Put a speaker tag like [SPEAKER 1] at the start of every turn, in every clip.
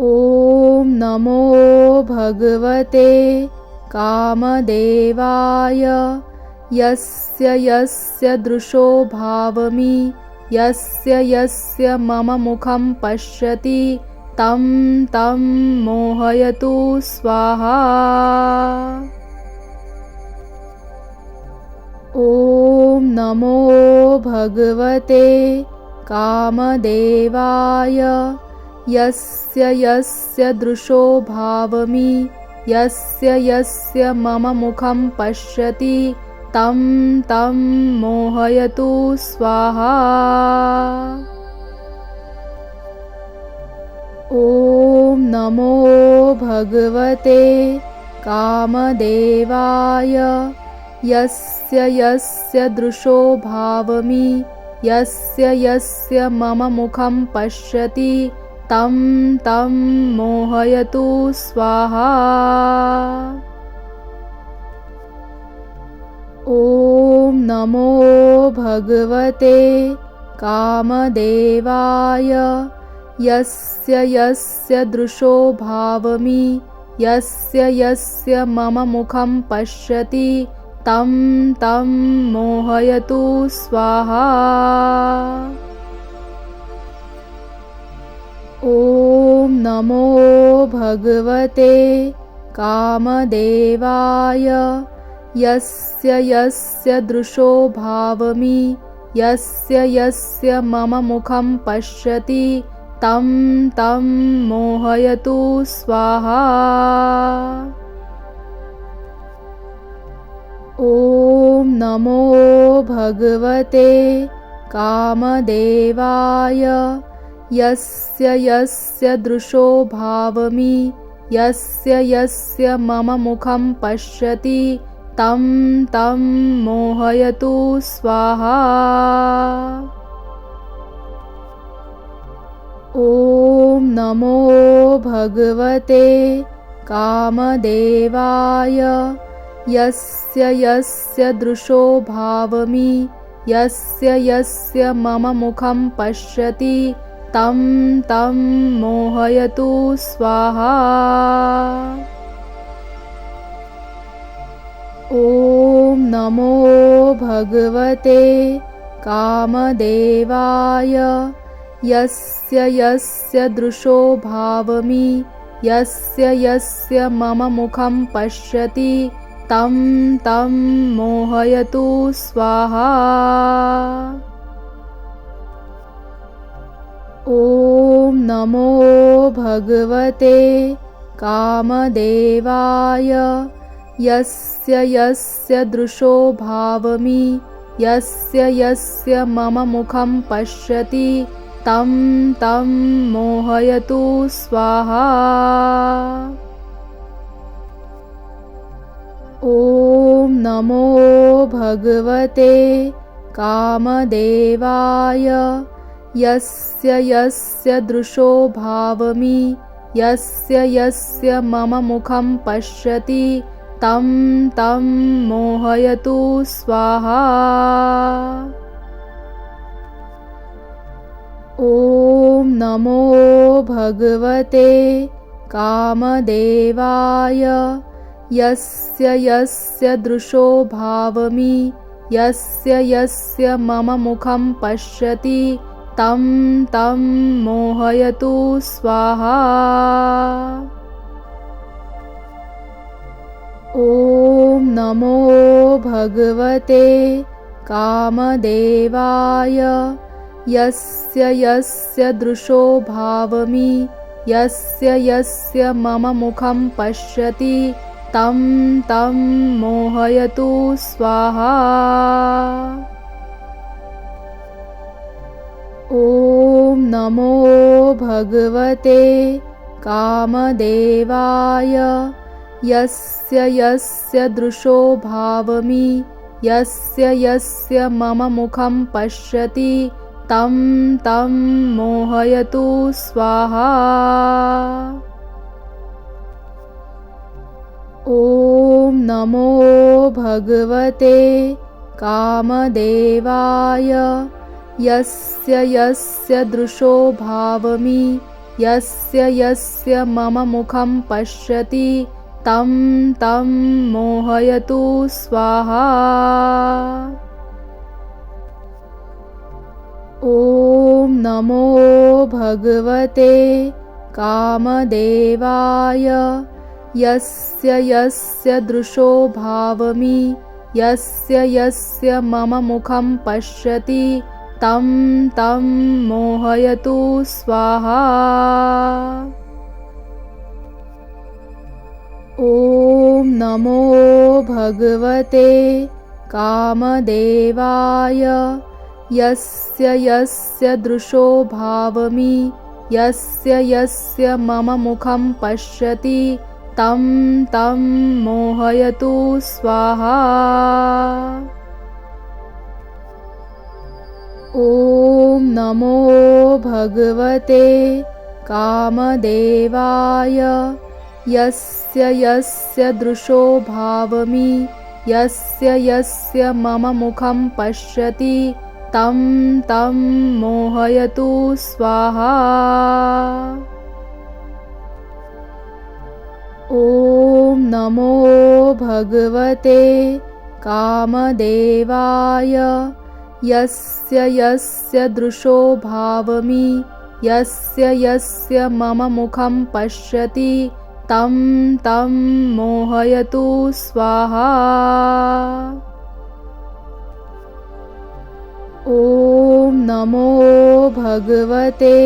[SPEAKER 1] ॐ नमो भगवते कामदेवाय। यस्य यस्य दृशो भावमि यस्य यस्य मम मुखं पश्यति तं तं मोहयतु स्वाहा। ॐ नमो भगवते कामदेवाय। यस्य यस्य दृशो भावमि यस्य यस्य मम मुखं पश्यति तं तं मोहयतु स्वाहा। ॐ नमो भगवते कामदेवाय। यस्य यस्य दृशो भावमि यस्य यस्य मम मुखं पश्यति तं तं मोहयतु स्वाहा। ॐ नमो भगवते कामदेवाय। यस्य यस्य दृशो भावमि यस्य यस्य मम मुखं पश्यति तं तं मोहयतु स्वाहा। ॐ नमो भगवते कामदेवाय। यस्य यस्य दृशो भावमि यस्य यस्य मम मुखं पश्यति तं तं मोहयतु स्वाहा। ॐ नमो भगवते कामदेवाय। यस्य यस्य दृशो भावमि यस्य यस्य मम मुखं पश्यति तं तं मोहयतु स्वाहा। ॐ नमो भगवते कामदेवाय। यस्य यस्य दृशो भावमि यस्य यस्य मम मुखं पश्यति तं तं मोहयतु स्वाहा। ॐ नमो भगवते कामदेवाय। यस्य यस्य दृशो भावमि यस्य यस्य मम मुखं पश्यति तं तं मोहयतु स्वाहा। ॐ नमो भगवते कामदेवाय। यस्य यस्य दृशो भावमि यस्य यस्य मम मुखं पश्यति तं तं मोहयतु स्वाहा। ॐ नमो भगवते कामदेवाय। यस्य यस्य दृशो भावमि यस्य यस्य मम मुखं पश्यति तं तं मोहयतु स्वाहा। ॐ नमो भगवते कामदेवाय। यस्य यस्य दृशो भावमि यस्य यस्य मम मुखं पश्यति तं तं मोहयतु स्वाहा। ॐ नमो भगवते कामदेवाय। यस्य यस्य दृशो भावमि यस्य यस्य मम मुखं पश्यति तं तं मोहयतु स्वाहा। ॐ नमो भगवते कामदेवाय। यस्य यस्य दृशो भावमि यस्य यस्य मम मुखं पश्यति तं तं मोहयतु स्वाहा। ॐ नमो भगवते कामदेवाय। यस्य यस्य दृशो भावमि यस्य यस्य मम मुखं पश्यति तं तं मोहयतु स्वाहा। ॐ नमो भगवते कामदेवाय यस्य यस्य दृशो भावमि यस्य यस्य मम मुखं पश्यति तं तं मोहयतु स्वाहा। ॐ नमो भगवते कामदेवाय यस्य यस्य दृशो भावमि यस्य यस्य मम मुखं पश्यति तं तं मोहयतु स्वाहा। ॐ नमो भगवते कामदेवाय यस्य यस्य दृशो भावमि यस्य यस्य मम मुखं पश्यति तं तं मोहयतु स्वाहा। ॐ नमो भगवते कामदेवाय यस्य यस्य दृशो भावमि यस्य यस्य मम मुखं पश्यति तं तं मोहयतु स्वाहा। ॐ नमो भगवते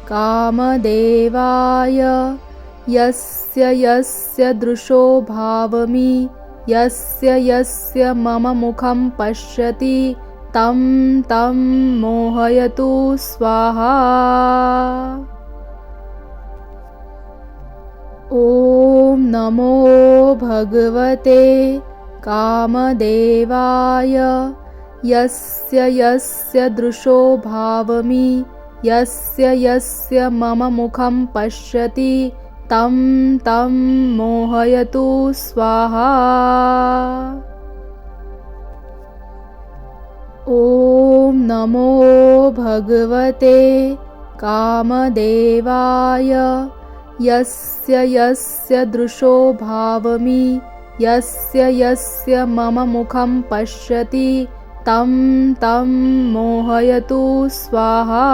[SPEAKER 1] कामदेवाय यस्य यस्य दृशो भावमि यस्य यस्य मम मुखं पश्यति तं तं मोहयतु स्वाहा। ॐ नमो भगवते कामदेवाय यस्य यस्य दृशो भावमि यस्य यस्य मम मुखं पश्यति तं तं मोहयतु स्वाहा। ॐ नमो भगवते कामदेवाय यस्य यस्य दृशो भावमि यस्य यस्य मम मुखं पश्यति तं तं मोहयतु स्वाहा।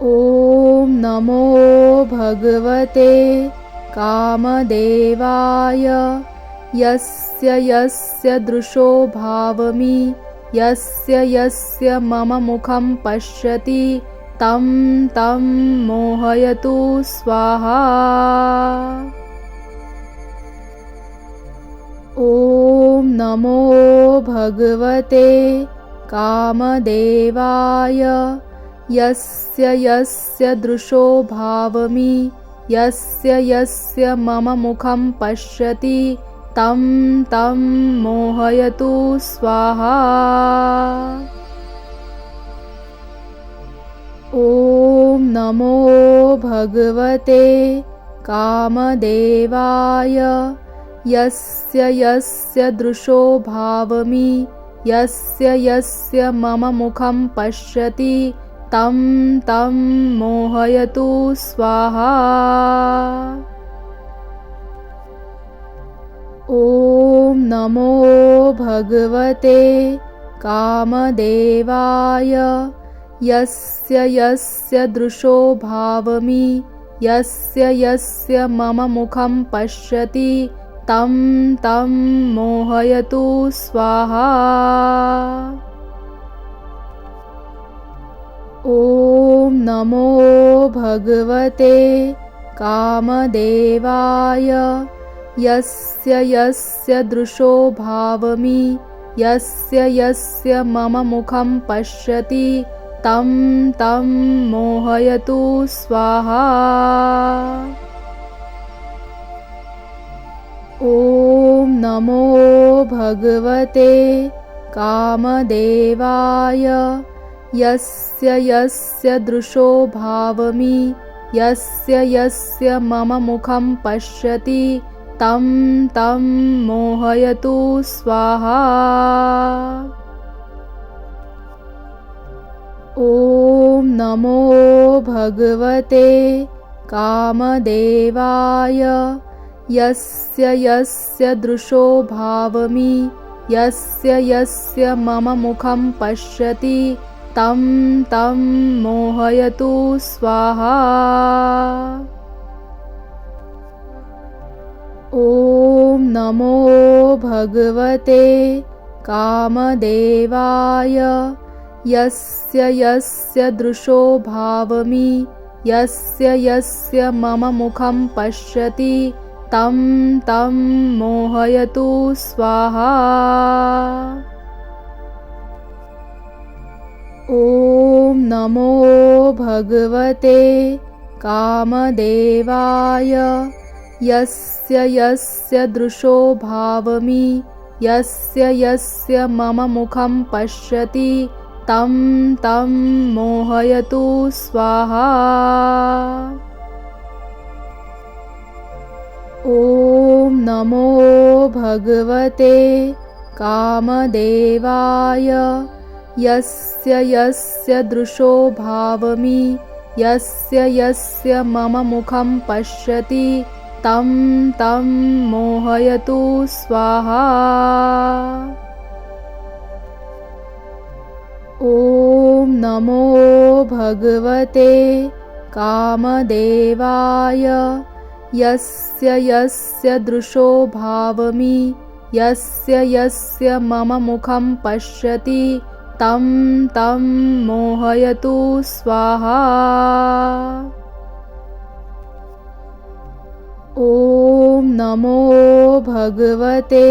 [SPEAKER 1] ॐ नमो भगवते कामदेवाय यस्य यस्य दृशो भावमि यस्य यस्य मम मुखं पश्यति तं तं मोहयतु स्वाहा। ॐ नमो भगवते कामदेवाय यस्य यस्य दृशो भावमि यस्य यस्य मम मुखं पश्यति तं तं मोहयतु स्वाहा। ॐ नमो भगवते कामदेवाय यस्य यस्य दृशो भावमि यस्य यस्य मम मुखं पश्यति तं तं मोहयतु स्वाहा। ॐ नमो भगवते कामदेवाय यस्य यस्य दृशो भावमि यस्य यस्य मम मुखं पश्यति तं तं मोहयतु स्वाहा। ॐ नमो भगवते कामदेवाय यस्य यस्य दृशो भावमि यस्य यस्य मम मुखं पश्यति तं तं मोहयतु स्वाहा। ॐ नमो भगवते कामदेवाय यस्य यस्य दृशो भावमि यस्य यस्य मम मुखं पश्यति तं तं मोहयतु स्वाहा। ॐ नमो भगवते कामदेवाय यस्य यस्य दृशो भावमि यस्य यस्य मम मुखं पश्यति तं तं मोहयतु स्वाहा। ॐ नमो भगवते कामदेवाय यस्य यस्य दृशो भावमि यस्य यस्य मम मुखं पश्यति तं तं मोहयतु स्वाहा। ॐ नमो भगवते कामदेवाय यस्य यस्य दृशो भावमि यस्य यस्य मम मुखं पश्यति तं तं मोहयतु स्वाहा। ॐ नमो भगवते कामदेवाय यस्य यस्य दृशो भावमि यस्य यस्य मम मुखं पश्यति तं तं मोहयतु स्वाहा। ॐ नमो भगवते कामदेवाय यस्य यस्य दृशो भावमि यस्य यस्य मम मुखं पश्यति तं तं मोहयतु स्वाहा। ॐ नमो भगवते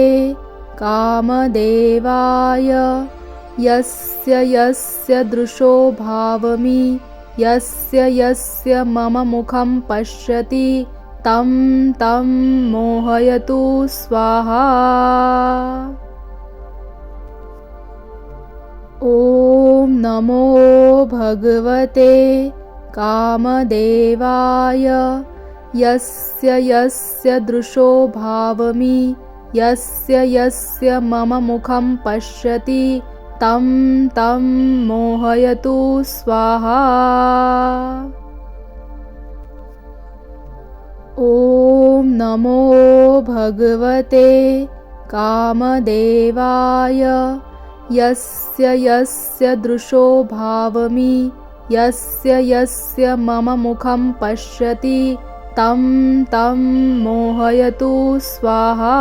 [SPEAKER 1] कामदेवाय यस्य यस्य दृशो भावमि यस्य यस्य मम मुखं पश्यति तं तं मोहयतु स्वाहा। ॐ नमो भगवते कामदेवाय यस्य यस्य दृशो भावमि यस्य यस्य मम मुखं पश्यति तं तं मोहयतु स्वाहा। ॐ नमो भगवते कामदेवाय यस्य यस्य दृशो भावमि यस्य यस्य मम मुखं पश्यति तं तं मोहयतु स्वाहा।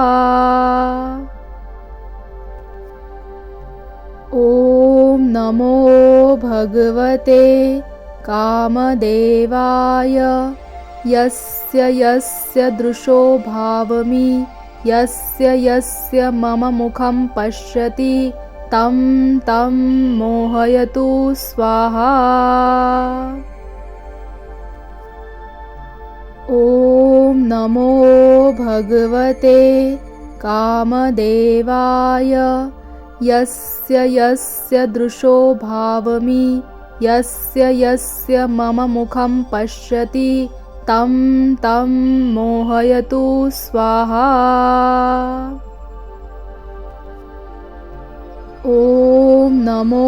[SPEAKER 1] ॐ नमो भगवते कामदेवाय यस्य यस्य दृशो भावमि यस्य यस्य मम मुखं पश्यति तं तं मोहयतु स्वाहा। ॐ नमो भगवते कामदेवाय यस्य यस्य दृशो भावमि यस्य यस्य मम मुखं पश्यति तं तं मोहयतु स्वाहा। ॐ नमो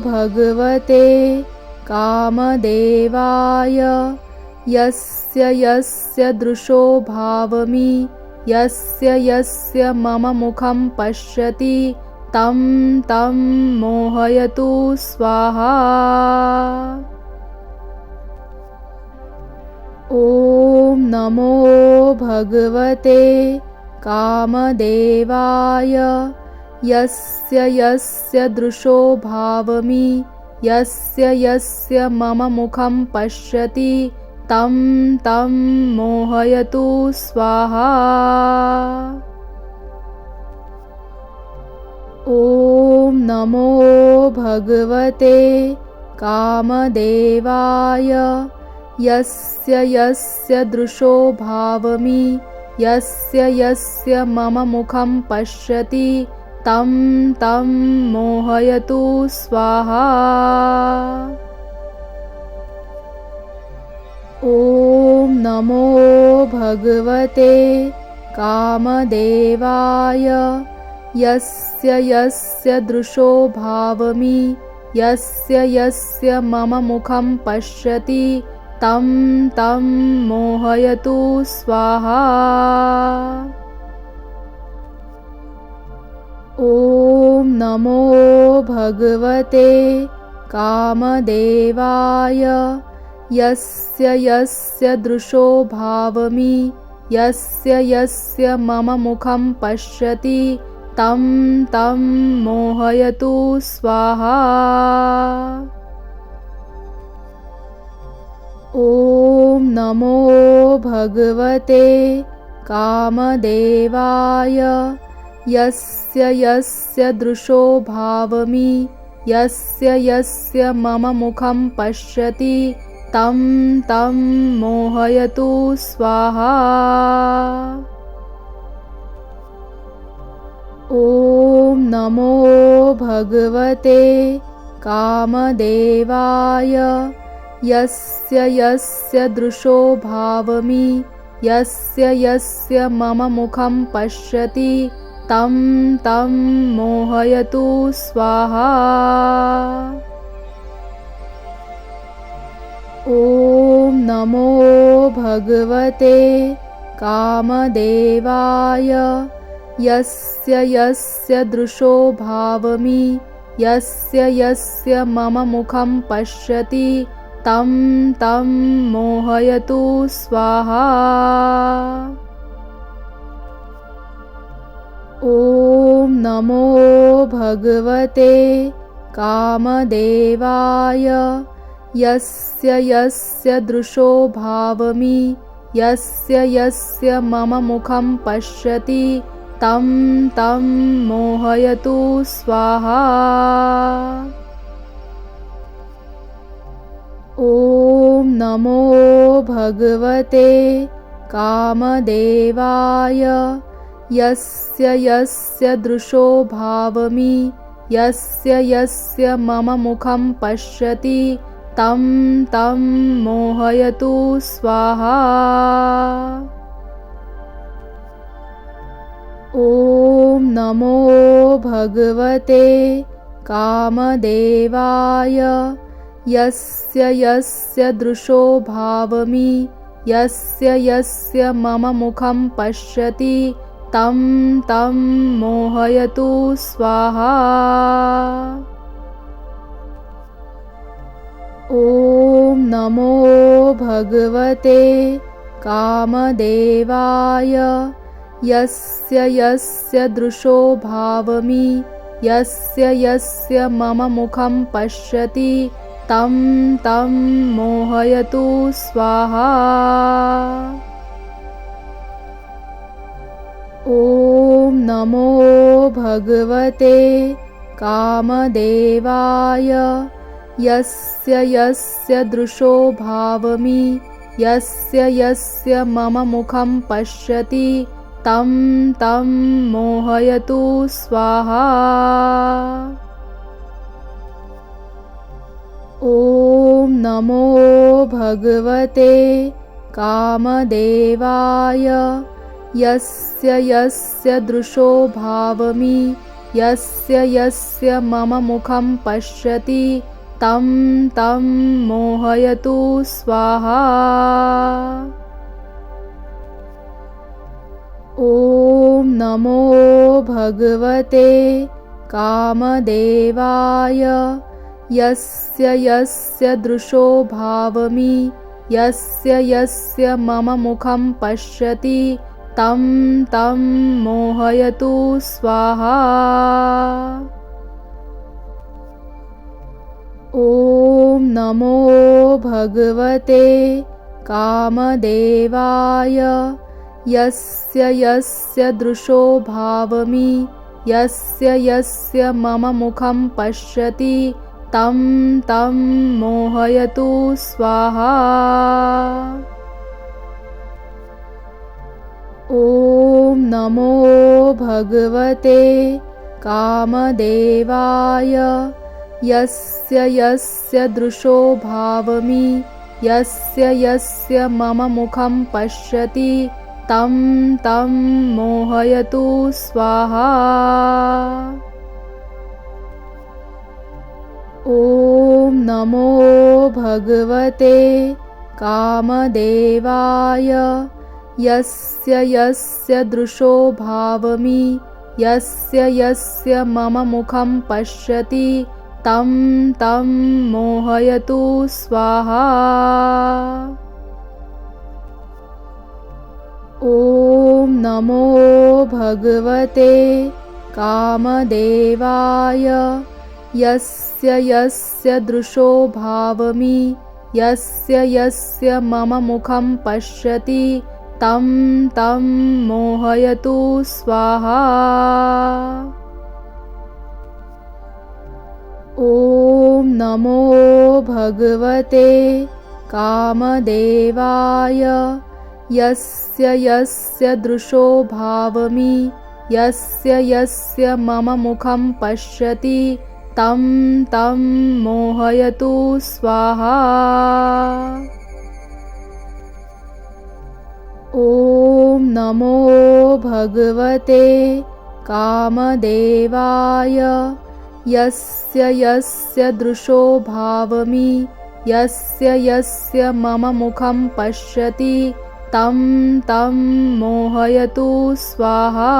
[SPEAKER 1] भगवते कामदेवाय यस्य यस्य दृशो भावमि यस्य यस्य मम मुखं पश्यति तं तं मोहयतु स्वाहा। ॐ नमो भगवते कामदेवाय यस्य यस्य दृशो भावमि यस्य यस्य मम मुखं पश्यति तं तं मोहयतु स्वाहा। ॐ नमो भगवते कामदेवाय यस्य यस्य दृशो भावमि यस्य यस्य मम मुखं पश्यति तं तं मोहयतु स्वाहा। ॐ नमो भगवते कामदेवाय यस्य यस्य दृशो भावमि यस्य यस्य मम मुखं पश्यति तं तं मोहयतु स्वाहा। ॐ नमो भगवते कामदेवाय यस्य यस्य दृशो भावमि यस्य यस्य मम मुखं पश्यति तं तं मोहयतु स्वाहा। ॐ नमो भगवते कामदेवाय यस्य यस्य दृशो भावमि यस्य यस्य मम मुखं पश्यति तं तं मोहयतु स्वाहा। ॐ नमो भगवते कामदेवाय यस्य यस्य दृशो भावमि यस्य यस्य मम मुखं पश्यति तं तं मोहयतु स्वाहा। ॐ नमो भगवते कामदेवाय यस्य यस्य दृशो भावमि यस्य यस्य मम मुखं पश्यति तं तं मोहयतु स्वाहा। ॐ नमो भगवते कामदेवाय यस्य यस्य दृशो भावमि यस्य यस्य मम मुखं पश्यति तं तं मोहयतु स्वाहा। ॐ नमो भगवते कामदेवाय यस्य यस्य दृशो भावमि यस्य यस्य मम मुखं पश्यति तं तं मोहयतु स्वाहा। ॐ नमो भगवते कामदेवाय यस्य यस्य दृशो भावमि यस्य यस्य मम मुखं पश्यति तं तं मोहयतु स्वाहा। ॐ नमो भगवते कामदेवाय यस्य यस्य दृशो भावमि यस्य यस्य मम मुखं पश्यति तं तं मोहयतु स्वाहा। ॐ नमो भगवते कामदेवाय यस्य यस्य दृशो भावमि यस्य यस्य मम मुखं पश्यति तं तं मोहयतु स्वाहा। ॐ नमो भगवते कामदेवाय यस्य यस्य दृशो भावमि यस्य यस्य मम मुखं पश्यति तं तं मोहयतु स्वाहा। ॐ नमो भगवते कामदेवाय यस्य यस्य दृशो भावमि यस्य यस्य मम मुखं पश्यति तं तं मोहयतु स्वाहा। ॐ नमो भगवते कामदेवाय यस्य यस्य दृशो भावमि यस्य यस्य मम मुखं पश्यति तं तं मोहयतु स्वाहा। ॐ नमो भगवते कामदेवाय यस्य यस्य दृशो भावमि यस्य यस्य मम मुखं पश्यति तं तं मोहयतु स्वाहा। ॐ नमो भगवते कामदेवाय यस्य यस्य दृशो भावमि यस्य यस्य मम मुखं पश्यति तं तं मोहयतु स्वाहा। ॐ नमो भगवते कामदेवाय यस्य यस्य दृशो भावमि यस्य यस्य मम मुखं पश्यति तं तं मोहयतु स्वाहा। ॐ नमो भगवते कामदेवाय यस्य यस्य दृशो भावमि यस्य यस्य मम मुखं पश्यति तं तं मोहयतु स्वाहा। ॐ नमो भगवते कामदेवाय यस्य यस्य दृशो भावमि यस्य यस्य मम मुखं पश्यति तं तं मोहयतु स्वाहा।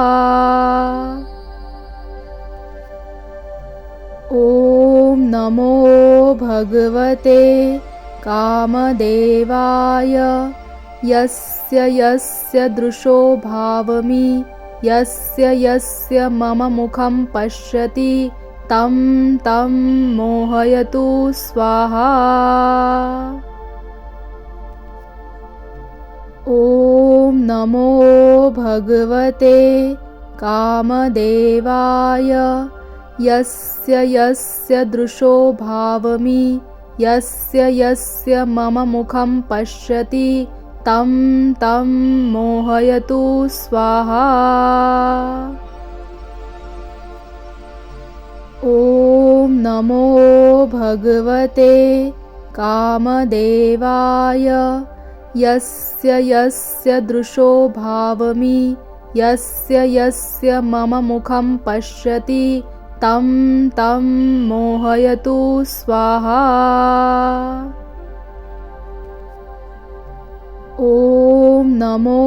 [SPEAKER 1] ॐ नमो भगवते कामदेवाय यस्य यस्य दृशो भावमि यस्य यस्य मम मुखं पश्यति तं तं मोहयतु स्वाहा। ॐ नमो भगवते कामदेवाय यस्य यस्य दृशो भावमि यस्य यस्य मम मुखं पश्यति तं तं मोहयतु स्वाहा। ॐ नमो भगवते कामदेवाय यस्य यस्य दृशो भावमि यस्य यस्य मम मुखं पश्यति तं तं मोहयतु स्वाहा। ॐ नमो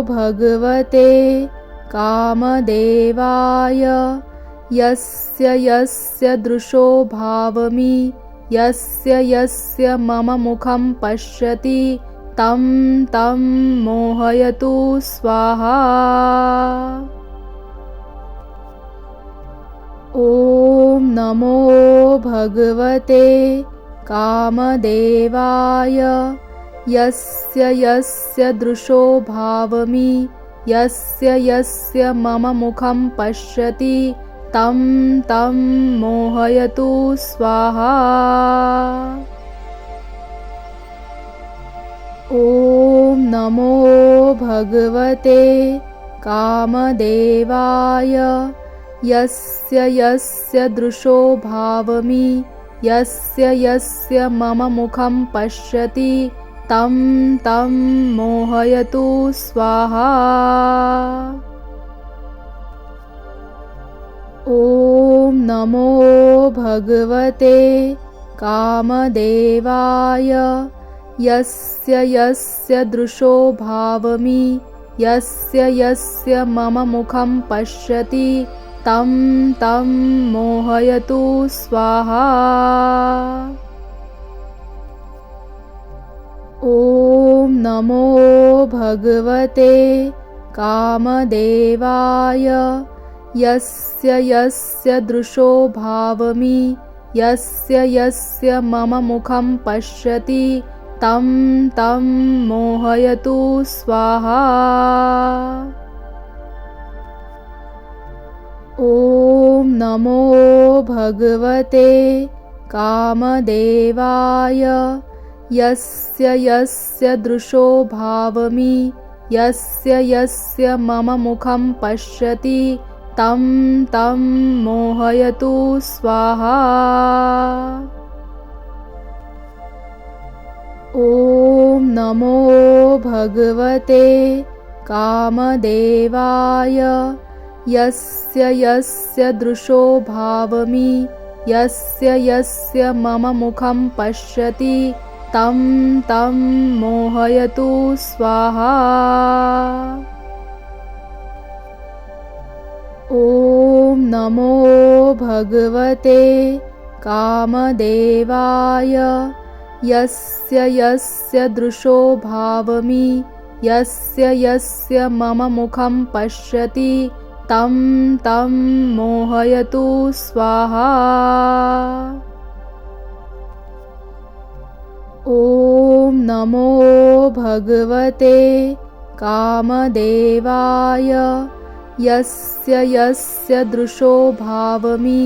[SPEAKER 1] भगवते कामदेवाय यस्य यस्य दृशो भावमि यस्य यस्य मम मुखं पश्यति तं तं मोहयतु स्वाहा। ॐ नमो भगवते कामदेवाय यस्य यस्य दृशो भावमि यस्य यस्य मम मुखं पश्यति तं तं मोहयतु स्वाहा। ॐ नमो भगवते कामदेवाय यस्य यस्य दृशो भावमि यस्य यस्य मम मुखं पश्यति तं तं मोहयतु स्वाहा। ॐ नमो भगवते कामदेवाय यस्य यस्य दृशो भावमि यस्य यस्य मम मुखं पश्यति तं तं मोहयतु स्वाहा। ॐ नमो भगवते कामदेवाय यस्य यस्य दृशो भावमि यस्य यस्य मम मुखं पश्यति तं तं मोहयतु स्वाहा। ॐ नमो भगवते कामदेवाय यस्य यस्य दृशो भावमि यस्य यस्य मम मुखं पश्यति तं तं मोहयतु स्वाहा। ॐ नमो भगवते कामदेवाय यस्य यस्य दृशो भावमि यस्य यस्य मम मुखं पश्यति तं तं मोहयतु स्वाहा। ॐ नमो भगवते कामदेवाय यस्य यस्य दृशो भावमि यस्य यस्य मम मुखं पश्यति तं तं मोहयतु स्वाहा। ॐ नमो भगवते कामदेवाय यस्य यस्य दृशो भावमि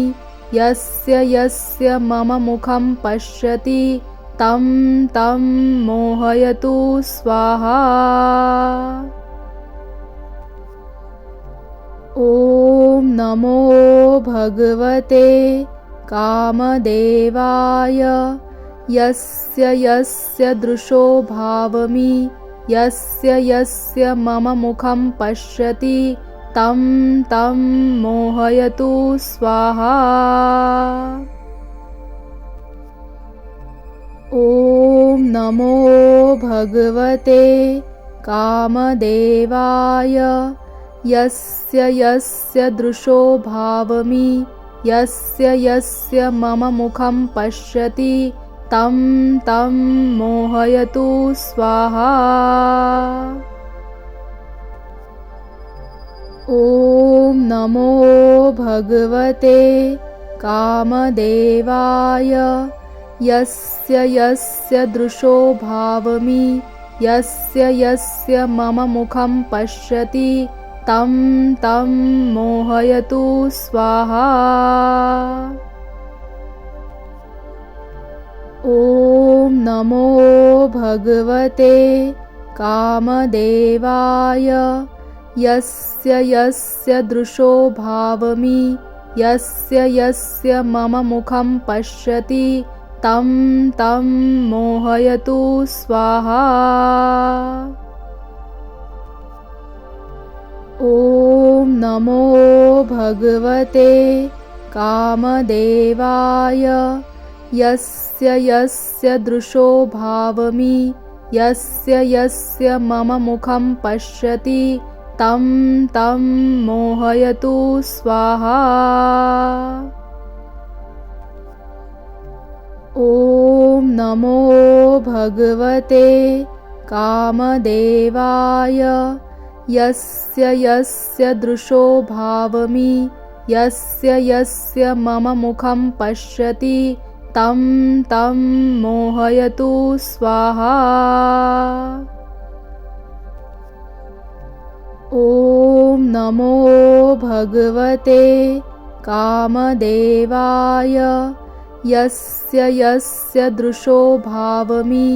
[SPEAKER 1] यस्य यस्य मम मुखं पश्यति तं तं मोहयतु स्वाहा। ॐ नमो भगवते कामदेवाय यस्य यस्य दृशो भावमि यस्य यस्य मम मुखं पश्यति तं तं मोहयतु स्वाहा। ॐ नमो भगवते कामदेवाय यस्य यस्य दृशो भावमि यस्य यस्य मम मुखं पश्यति तं तं मोहयतु स्वाहा। ॐ नमो भगवते कामदेवाय यस्य यस्य दृशो भावमि यस्य यस्य मम मुखं पश्यति तं तं मोहयतु स्वाहा। ॐ नमो भगवते कामदेवाय यस्य यस्य दृशो भावमि यस्य यस्य मम मुखं पश्यति तं तं मोहयतु स्वाहा। ॐ नमो भगवते कामदेवाय यस्य यस्य दृशो भावमि यस्य यस्य मम मुखं पश्यति तं तं मोहयतु स्वाहा। ॐ नमो भगवते कामदेवाय यस्य यस्य दृशो भावमि यस्य यस्य मम मुखं पश्यति तं तं मोहयतु स्वाहा। ॐ नमो भगवते कामदेवाय यस्य यस्य दृशो भावमि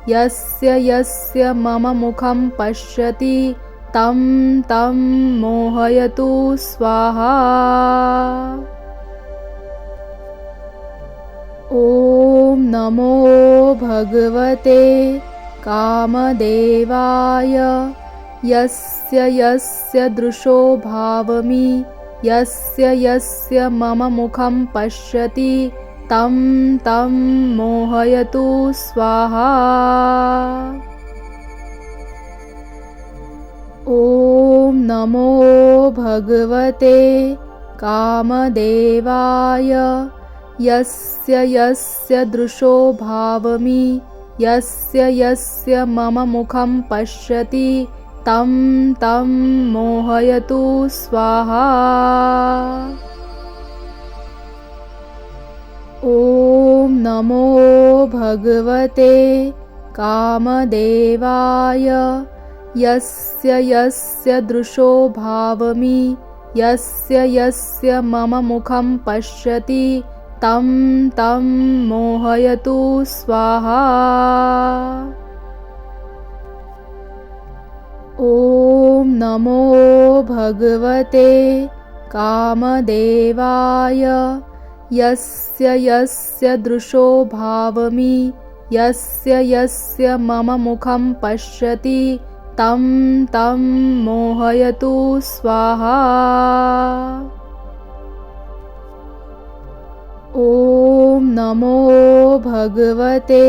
[SPEAKER 1] यस्य यस्य मम मुखं पश्यति तं तं मोहयतु स्वाहा। ॐ नमो भगवते कामदेवाय यस्य यस्य दृशो भावमि यस्य यस्य मम मुखं पश्यति तं तं मोहयतु स्वाहा। ॐ नमो भगवते कामदेवाय यस्य यस्य दृशो भावमि यस्य यस्य मम मुखं पश्यति तं तं मोहयतु स्वाहा। ॐ नमो भगवते कामदेवाय यस्य यस्य दृशो भावमि यस्य यस्य मम मुखं पश्यति तं तं मोहयतु स्वाहा। ॐ नमो भगवते कामदेवाय यस्य यस्य दृशो भावमि यस्य यस्य मम मुखं पश्यति तं तं मोहयतु स्वाहा। ॐ नमो भगवते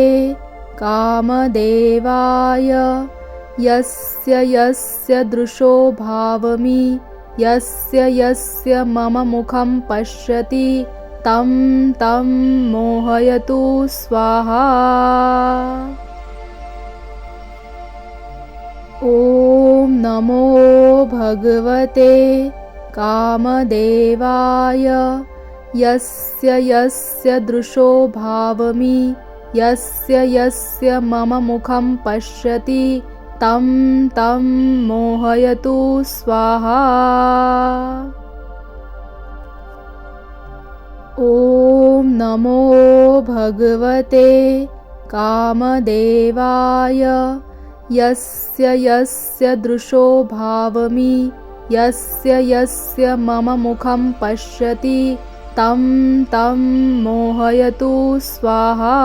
[SPEAKER 1] कामदेवाय यस्य यस्य दृशो भावमि यस्य यस्य मम मुखं पश्यति तं तं मोहयतु स्वाहा। ॐ नमो भगवते कामदेवाय यस्य यस्य दृशो भावमि यस्य यस्य मम मुखं पश्यति तं तं मोहयतु स्वाहा। ॐ नमो भगवते कामदेवाय यस्य यस्य दृशो भावमि यस्य यस्य मम मुखं पश्यति तं तं मोहयतु स्वाहा।